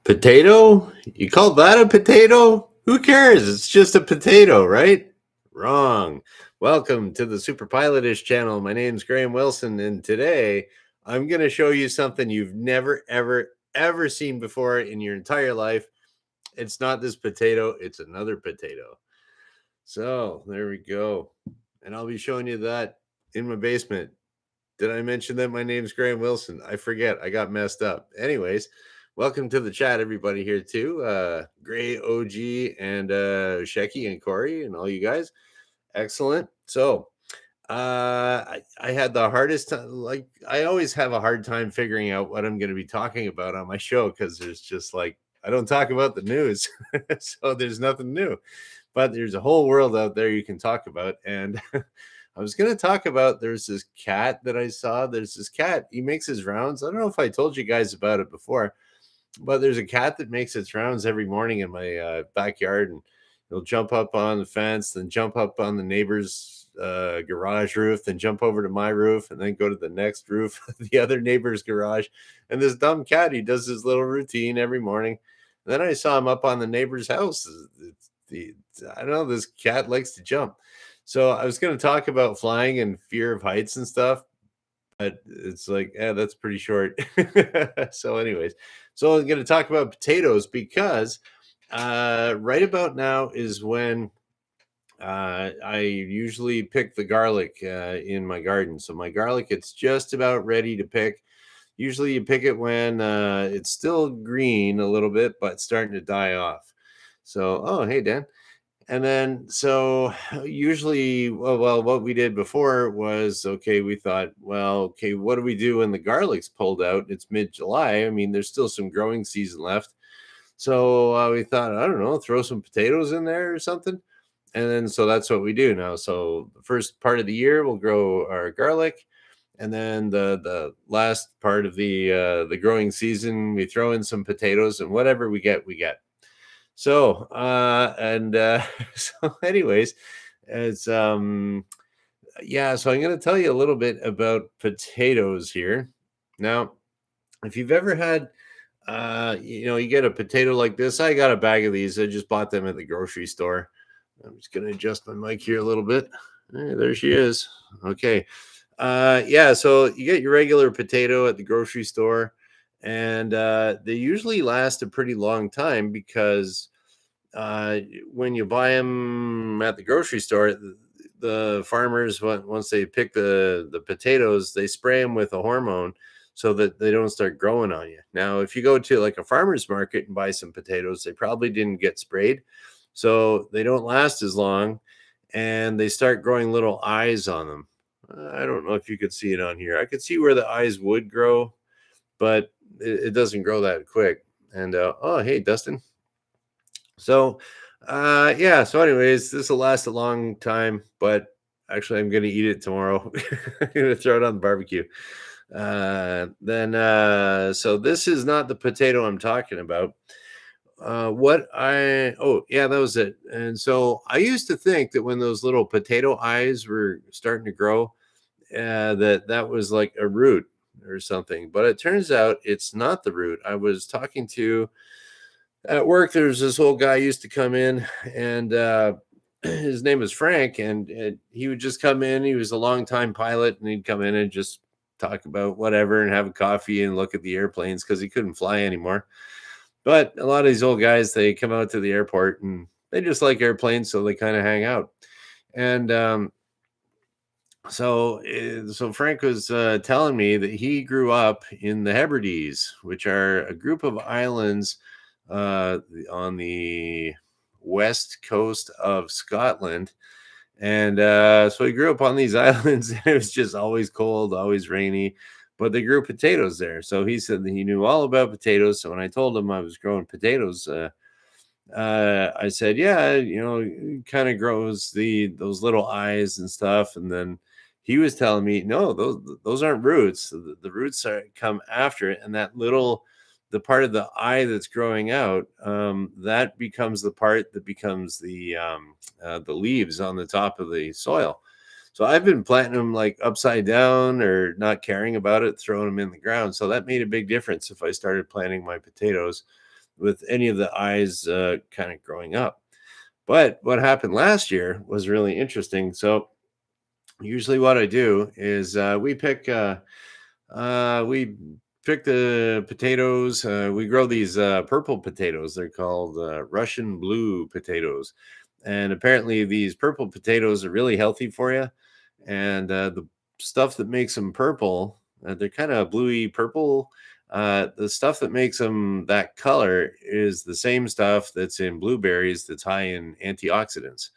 Potato? You call that a potato? Who cares? It's just a potato, right? Wrong. Welcome to the superpilotish channel. My name's Graham Wilson, and today I'm going to show you something you've never, ever seen before in your entire life. It's not this potato, it's another potato. So there we go. And I'll be showing you that in my basement. Did I mention that my name's Graham Wilson? I forget. I got messed up. Anyways, welcome to the chat, everybody here too. Gray OG and Shecky and Corey and all you guys. Excellent. So I had the hardest time. Like I always have a hard time figuring out what I'm going to be talking about on my show because there's just like I don't talk about the news, so there's nothing new. But there's a whole world out there you can talk about, and I was going to talk about there's this cat that I saw. There's this cat. He makes his rounds. I don't know if I told you guys about it before, but there's a cat that makes its rounds every morning in my backyard, and he'll jump up on the fence, then jump up on the neighbor's garage roof, then jump over to my roof, and then go to the next roof of the other neighbor's garage. And this dumb cat, he does his little routine every morning. And then I saw him up on the neighbor's house. I don't know. This cat likes to jump. So I was going to talk about flying and fear of heights and stuff, but it's like, yeah, that's pretty short. So, anyways, so I'm going to talk about potatoes because right about now is when I usually pick the garlic in my garden. So my garlic, it's just about ready to pick. Usually you pick it when it's still green a little bit, but starting to die off. So, oh, hey, Dan. And then, so usually, well, what we did before was okay. We thought, well, okay, what do we do when the garlic's pulled out? It's mid-July. I mean, there's still some growing season left. So we thought, I don't know, throw some potatoes in there or something. And then, so that's what we do now. So the first part of the year, we'll grow our garlic, and then the last part of the growing season, we throw in some potatoes, and whatever we get, we get. So, so anyways, it's yeah, so I'm going to tell you a little bit about potatoes here. Now, if you've ever had you get a potato like this. I got a bag of these. I just bought them at the grocery store. I'm just going to adjust my mic here a little bit. Hey, there she is. Okay. Yeah, so you get your regular potato at the grocery store, and they usually last a pretty long time because when you buy them at the grocery store, the farmers, once they pick the potatoes, they spray them with a hormone so that they don't start growing on you. Now, if you go to like a farmer's market and buy some potatoes, they probably didn't get sprayed, so they don't last as long, and they start growing little eyes on them. I don't know if you could see it on here. I could see where the eyes would grow, but it doesn't grow that quick. And oh, hey, Dustin. So, yeah. So, anyways, this will last a long time, but actually, I'm going to eat it tomorrow. I'm going to throw it on the barbecue. So this is not the potato I'm talking about. Oh, yeah, that was it. And so I used to think that when those little potato eyes were starting to grow, that was like a root or something. But it turns out it's not the root. I was talking to at work. There's this old guy used to come in, and his name was Frank, and he would just come in. He was a longtime pilot, and he'd come in and just talk about whatever and have a coffee and look at the airplanes because he couldn't fly anymore. But a lot of these old guys, they come out to the airport and they just like airplanes, so they kind of hang out. And so Frank was telling me that he grew up in the Hebrides, which are a group of islands on the west coast of Scotland. And so he grew up on these islands, and it was just always cold, always rainy, but they grew potatoes there. So he said that he knew all about potatoes. So when I told him I was growing potatoes, I said, yeah, it kind of grows those little eyes and stuff. And then he was telling me, no, those aren't roots. The roots come after it, and the part of the eye that's growing out, that becomes the part that becomes the leaves on the top of the soil. So I've been planting them like upside down or not caring about it, throwing them in the ground. So that made a big difference if I started planting my potatoes with any of the eyes kind of growing up. But what happened last year was really interesting. So usually what I do is we pick the potatoes. We grow these purple potatoes. They're called Russian blue potatoes. And apparently, these purple potatoes are really healthy for you. And the stuff that makes them purple, they're kind of bluey purple. The stuff that makes them that color is the same stuff that's in blueberries that's high in antioxidants.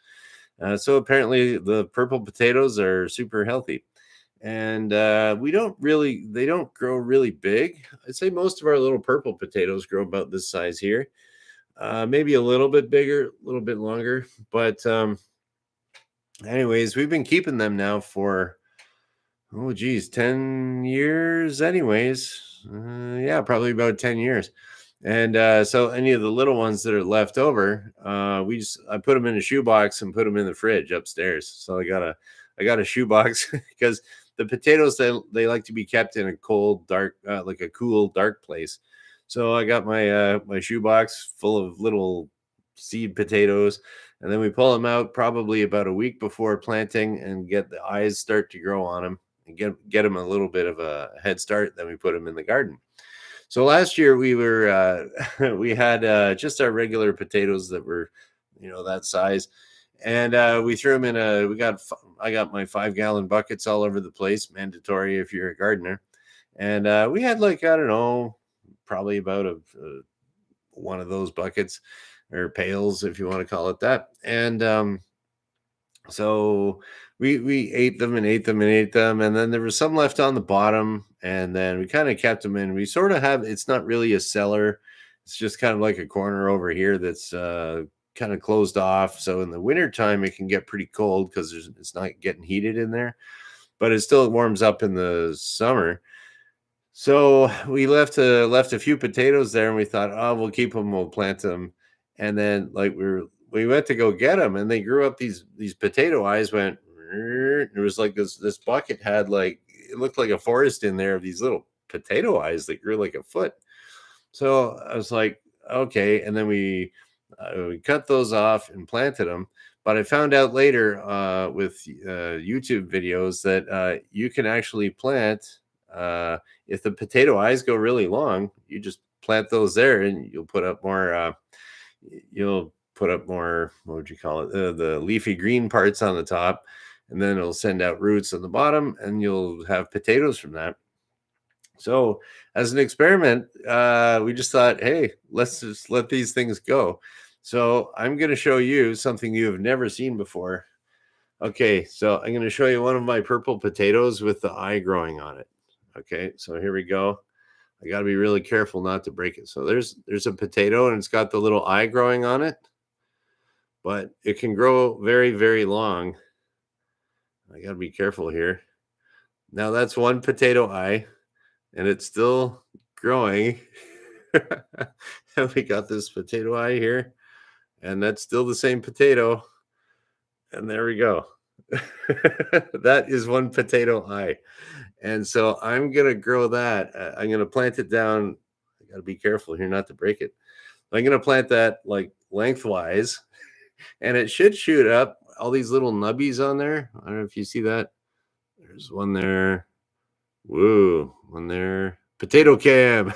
So apparently, the purple potatoes are super healthy, and they don't grow really big. I'd say most of our little purple potatoes grow about this size here, maybe a little bit bigger, a little bit longer. But anyways, we've been keeping them now for, oh geez, 10 years anyways. Yeah, probably about 10 years. And so any of the little ones that are left over, I put them in a shoebox and put them in the fridge upstairs. So I got a shoebox because the potatoes, they like to be kept in a cold, dark, like a cool, dark place. So I got my shoebox full of little seed potatoes, and then we pull them out probably about a week before planting and get the eyes start to grow on them and get them a little bit of a head start. Then we put them in the garden. So last year we were we had just our regular potatoes that were, that size, and we threw them in a. I got my 5-gallon buckets all over the place, mandatory if you're a gardener, and we had, like, I don't know, probably about one of those buckets or pails, if you want to call it that, and so we ate them and ate them and ate them, and then there was some left on the bottom, and then we kind of kept them in. We sort of have, it's not really a cellar, it's just kind of like a corner over here that's kind of closed off. So in the wintertime it can get pretty cold because it's not getting heated in there, but it still warms up in the summer. So we left a few potatoes there, and we thought, oh, we'll keep them, we'll plant them, and then, like, we went to go get them, and they grew up. These potato eyes went. It was like this bucket had, like, it looked like a forest in there of these little potato eyes that grew like a foot. So I was like, okay, and then we cut those off and planted them. But I found out later with YouTube videos that you can actually plant. If the potato eyes go really long, you just plant those there, and you'll put up more. You'll put up more. What would you call it? The leafy green parts on the top, and then it'll send out roots on the bottom, and you'll have potatoes from that. So, as an experiment, we just thought, hey, let's just let these things go. So, I'm going to show you something you have never seen before. Okay, so I'm going to show you one of my purple potatoes with the eye growing on it. Okay, so here we go. I got to be really careful not to break it. So there's a potato, and it's got the little eye growing on it, but it can grow very, very long. I got to be careful here. Now that's one potato eye, and it's still growing. And we got this potato eye here, and that's still the same potato. And there we go. That is one potato eye. And so I'm going to grow that. I'm going to plant it down. I got to be careful here not to break it. I'm going to plant that, like, lengthwise, and it should shoot up all these little nubbies on there. I don't know if you see that. There's one there. Woo, one there. Potato cam.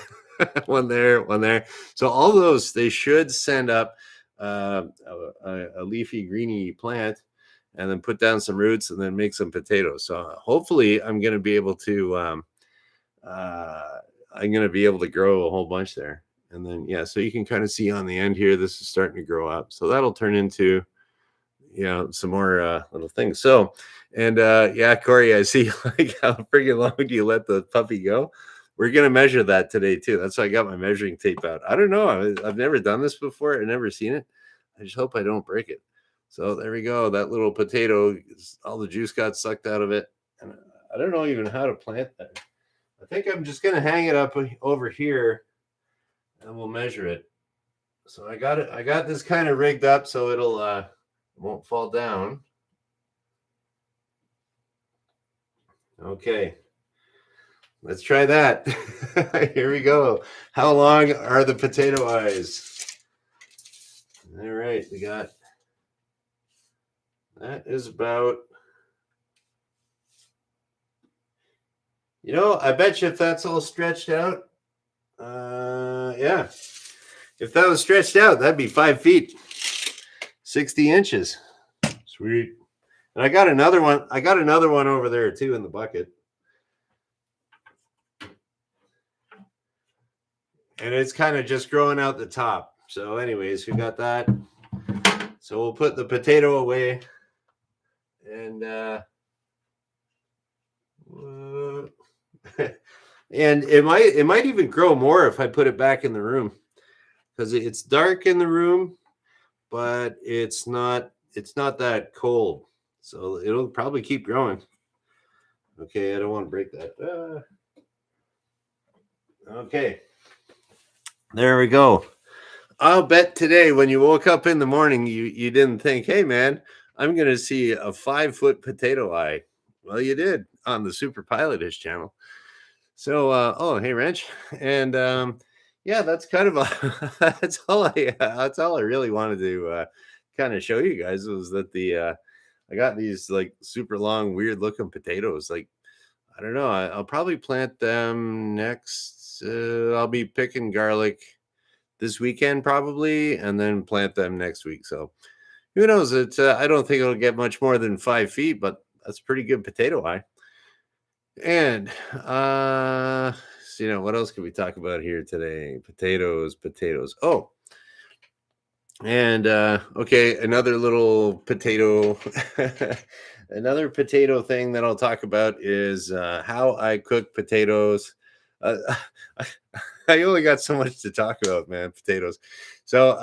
One there, one there. So all those, they should send up a leafy greeny plant, and then put down some roots, and then make some potatoes. So hopefully I'm going to be able to grow a whole bunch there. And then, yeah, so you can kind of see on the end here, this is starting to grow up. So that'll turn into, some more little things. So, and yeah, Corey, I see, like, how freaking long do you let the puppy go? We're going to measure that today too. That's why I got my measuring tape out. I don't know. I've never done this before. I've never seen it. I just hope I don't break it. So there we go. That little potato, all the juice got sucked out of it. And I don't know even how to plant that. I think I'm just going to hang it up over here, and we'll measure it. So I got it. I got this kind of rigged up so it won't fall down. Okay. Let's try that. Here we go. How long are the potato eyes? All right, we got that is about, I bet you if that's all stretched out, yeah. If that was stretched out, that'd be 5 feet, 60 inches. Sweet. And I got another one. I got another one over there too in the bucket. And it's kind of just growing out the top. So anyways, we got that. So we'll put the potato away. And and it might even grow more if I put it back in the room, because it's dark in the room, but it's not that cold, so it'll probably keep growing. Okay, I don't want to break that. Okay, there we go. I'll bet today when you woke up in the morning, you didn't think, hey man, I'm gonna see a 5-foot potato eye. Well, you did on the Super Pilotish channel. So, oh, hey, Wrench, and yeah, that's kind of that's all I really wanted to kind of show you guys, was that I got these like super long, weird looking potatoes. Like, I don't know, I'll probably plant them next. I'll be picking garlic this weekend probably, and then plant them next week. So who knows? I don't think it'll get much more than 5 feet, but that's pretty good potato eye. And so, what else can we talk about here today? Potatoes. Oh, and okay, another little potato another potato thing that I'll talk about is how I cook potatoes. uh, I only got so much to talk about, man. Potatoes. So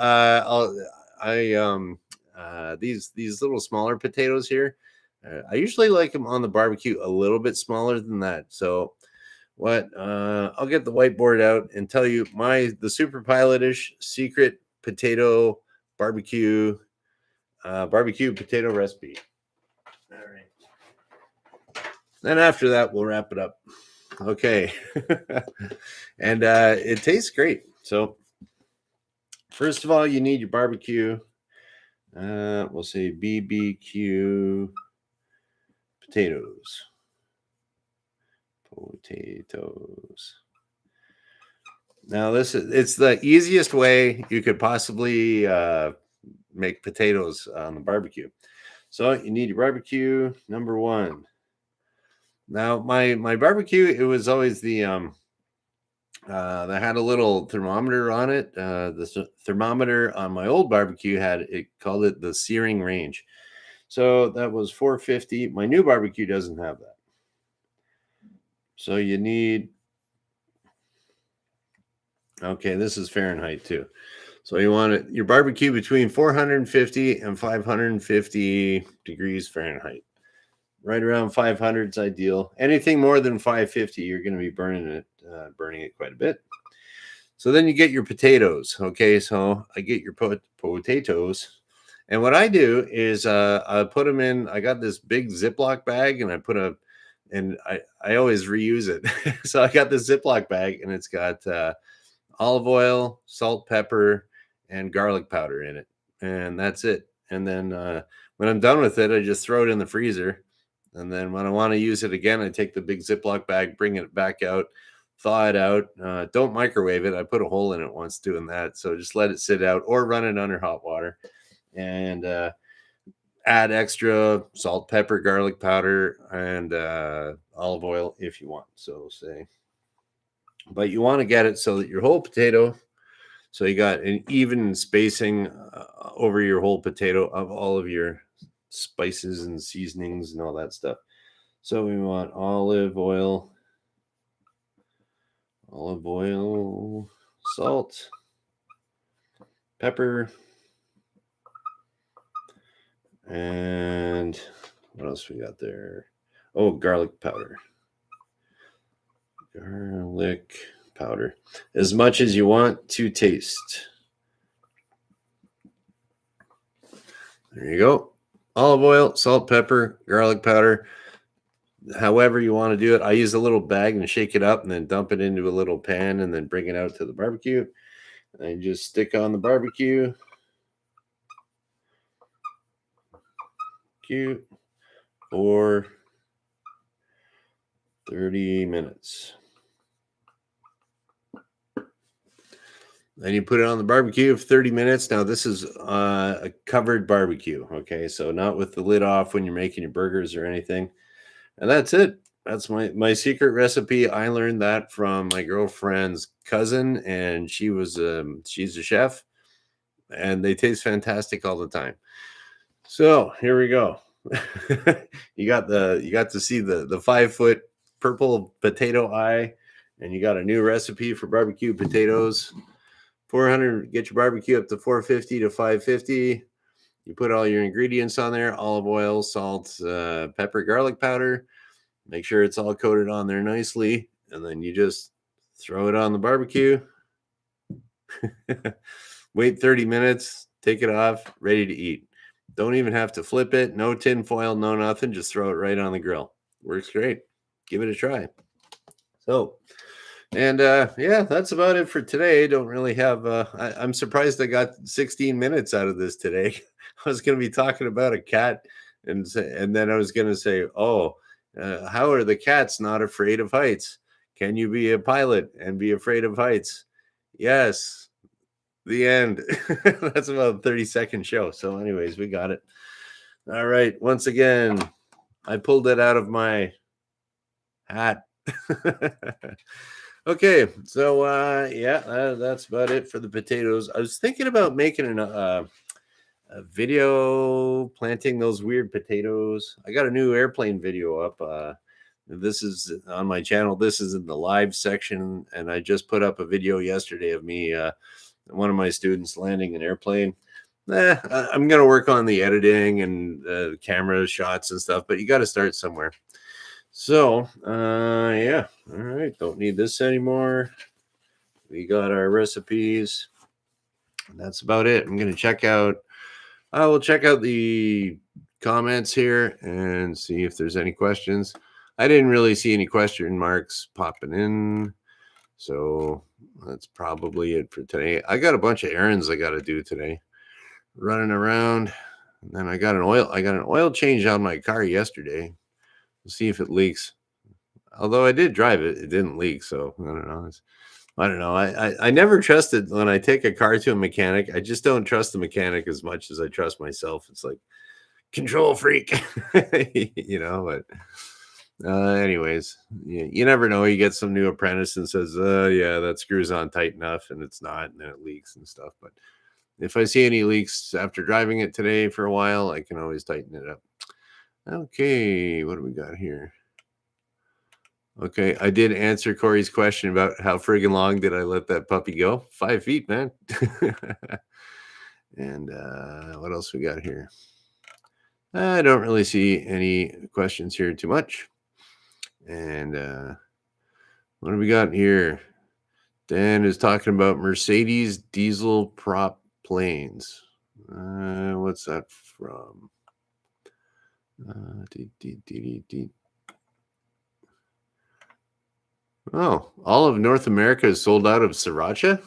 these little smaller potatoes here, I usually like them on the barbecue a little bit smaller than that. So I'll get the whiteboard out and tell you the Super Pilotish secret potato barbecue potato recipe. All right. Then after that, we'll wrap it up. Okay. And it tastes great. So first of all, you need your barbecue. We'll say BBQ potatoes. Now it's the easiest way you could possibly make potatoes on the barbecue. So you need your barbecue, number one. Now my barbecue, it was always the that had a little thermometer on it. The thermometer on my old barbecue called it the searing range. So that was 450. My new barbecue doesn't have that. So you need, okay, this is Fahrenheit too. So you want your barbecue between 450 and 550 degrees Fahrenheit. Right around 500 is ideal. Anything more than 550, you're going to be burning it quite a bit. So then you get your potatoes. Okay, so I get your potatoes, and what I do is I put them in. I got this big Ziploc bag, and I always reuse it. So I got this Ziploc bag, and it's got olive oil, salt, pepper, and garlic powder in it, and that's it. And then when I'm done with it, I just throw it in the freezer. And then when I want to use it again, I take the big Ziploc bag, bring it back out, thaw it out. Don't microwave it. I put a hole in it once doing that. So just let it sit out or run it under hot water, and add extra salt, pepper, garlic powder, and olive oil if you want. But you want to get it so that your whole potato, so you got an even spacing over your whole potato of all of your spices and seasonings and all that stuff. So we want olive oil, salt, pepper, and what else we got there? Oh, garlic powder. Garlic powder. As much as you want to taste. There you go. Olive oil, salt, pepper, garlic powder. however you want to do it. I use a little bag and shake it up and then dump it into a little pan and then bring it out to the barbecue. And just stick on the barbecue. Cute. For 30 minutes. Then you put it on the barbecue for 30 minutes. Now, this is a covered barbecue. Okay. So, not with the lid off when you're making your burgers or anything. And that's it. That's my secret recipe. I learned that from my girlfriend's cousin, and she's a chef, and they taste fantastic all the time. So here we go. You got to see the 5 foot purple potato eye, and you got a new recipe for barbecue potatoes. 400, get your barbecue up to 450 to 550. You put all your ingredients on there: olive oil, salt, pepper, garlic powder. Make sure it's all coated on there nicely, and then you just throw it on the barbecue. Wait 30 minutes, take it off, ready to eat. Don't even have to flip it. No tin foil, no nothing. Just throw it right on the grill. Works great. Give it a try. So, and yeah, that's about it for today. Don't really have. I'm surprised I got 16 minutes out of this today. I was going to be talking about a cat, and then I was going to say, oh, how are the cats not afraid of heights? Can you be a pilot and be afraid of heights? Yes. The end. That's about a 30-second show. So, anyways, we got it. All right. Once again, I pulled it out of my hat. Okay. So, yeah, that's about it for the potatoes. I was thinking about making a video planting those weird potatoes. I got a new airplane video up. This is on my channel. This is in the live section, and I just put up a video yesterday of me, one of my students landing an airplane. I'm going to work on the editing and camera shots and stuff, but you got to start somewhere. So, yeah. All right. Don't need this anymore. We got our recipes. That's about it. I'm going to check out. I will check out the comments here and see if there's any questions. I didn't really see any question marks popping in. So that's probably it for today. I got a bunch of errands I got to do today, running around. And then I got an oil change on my car yesterday. We'll see if it leaks. Although I did drive it, it didn't leak. So I don't know. I don't know. I never trusted when I take a car to a mechanic. I just don't trust the mechanic as much as I trust myself. It's like control freak, but anyways, you never know. You get some new apprentice and says, yeah, that screw's on tight enough, and it's not, and then it leaks and stuff. But if I see any leaks after driving it today for a while, I can always tighten it up. Okay, what do we got here? Okay, I did answer Corey's question about how friggin' long did I let that puppy go? 5 feet, man. And what else we got here? I don't really see any questions here too much. And what do we got here? Dan is talking about Mercedes diesel prop planes. What's that from? Oh, all of North America is sold out of sriracha?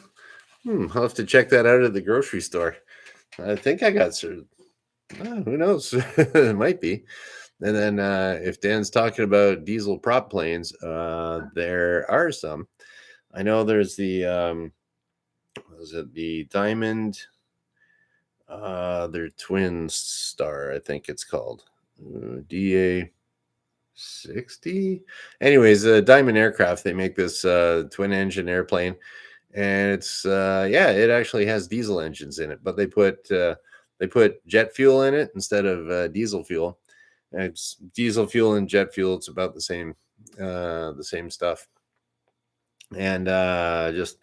I'll have to check that out at the grocery store. I think I got who knows? It might be. And then if Dan's talking about diesel prop planes, there are some. I know there's the the Diamond, their twin star, I think it's called. DA 60. Anyways, Diamond Aircraft, they make this twin engine airplane, and it's it actually has diesel engines in it, but they put jet fuel in it instead of diesel fuel. And it's diesel fuel and jet fuel. It's about the same stuff. And there's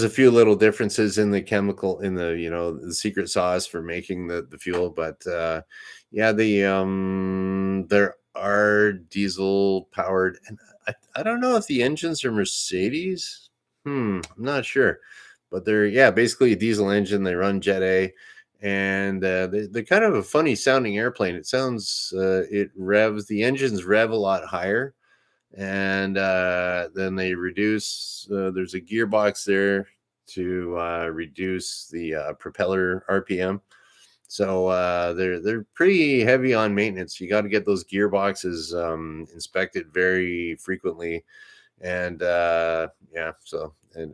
a few little differences in the chemical, in the secret sauce for making the fuel, but there are diesel powered, and I don't know if the engines are Mercedes. I'm not sure, but they're basically a diesel engine. They run Jet A, and they're kind of a funny sounding airplane. It sounds the engines rev a lot higher, and then they reduce. There's a gearbox there to reduce the propeller RPM. So they're pretty heavy on maintenance. You got to get those gearboxes inspected very frequently, and yeah.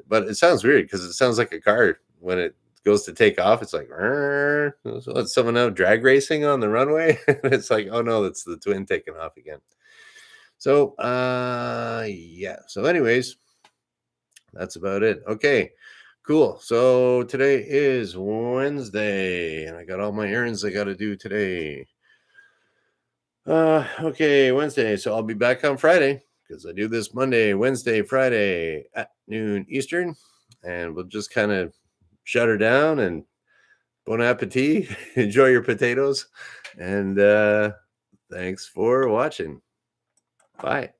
But it sounds weird because it sounds like a car when it goes to take off. It's like, so it's someone out drag racing on the runway. It's like, oh no, that's the twin taking off again. So yeah. So anyways, that's about it. Okay. Cool. So today is Wednesday, and I got all my errands I got to do today. Okay, Wednesday. So I'll be back on Friday because I do this Monday, Wednesday, Friday at noon Eastern, and we'll just kind of shut her down and bon appetit. Enjoy your potatoes, and thanks for watching. Bye.